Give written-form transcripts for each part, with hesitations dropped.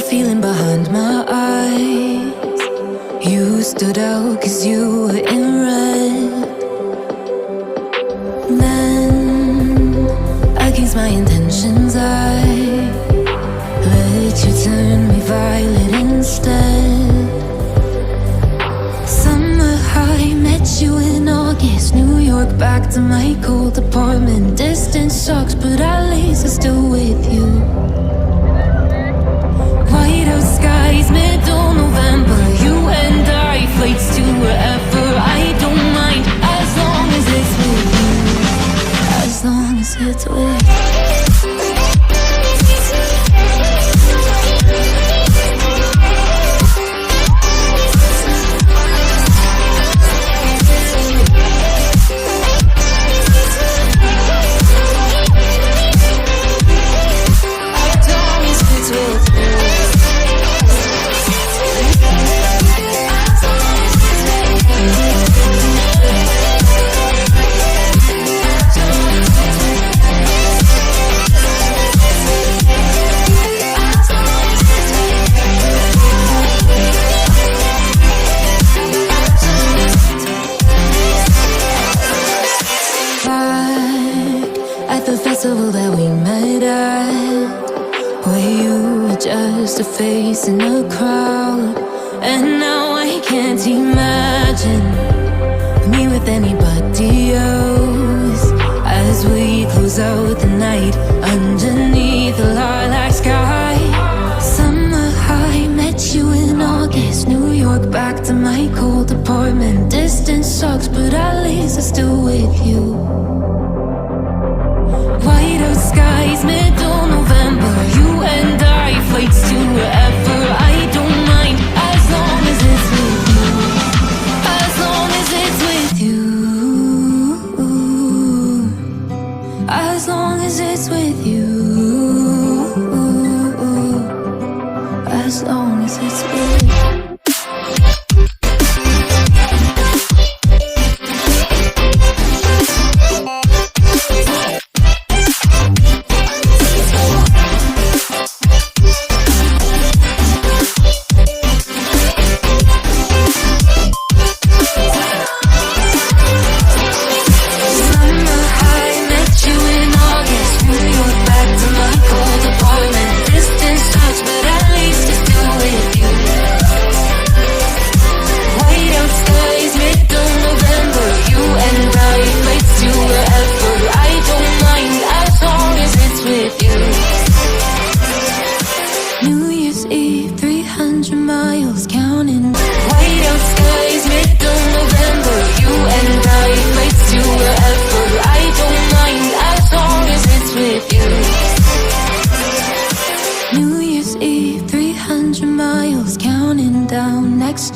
feeling behind my eyes. You stood out 'cause you were in red. Then, against my intentions, I let you turn me violet instead. Summer high, met you in August. New York, back to my cold apartment. Distance sucks, but at least I'm still with you. White out skies, middle November. You and I, flights to wherever. I don't mind, as long as it's with you. As long as it's with you. That we met at, where you were just a face in a crowd. And now I can't imagine me with anybody else. As we close out the night underneath the lilac sky. Summer high, met you in August. New York, back to my cold apartment. Distance sucks, but at least I'm still with you. White out skies, middle November. You and I, flights to wherever. I don't mind, as long as it's with you. As long as it's with you. As long as it's with you. As long as it's with you.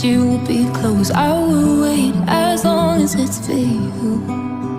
You will be close. I will wait as long as it's for you.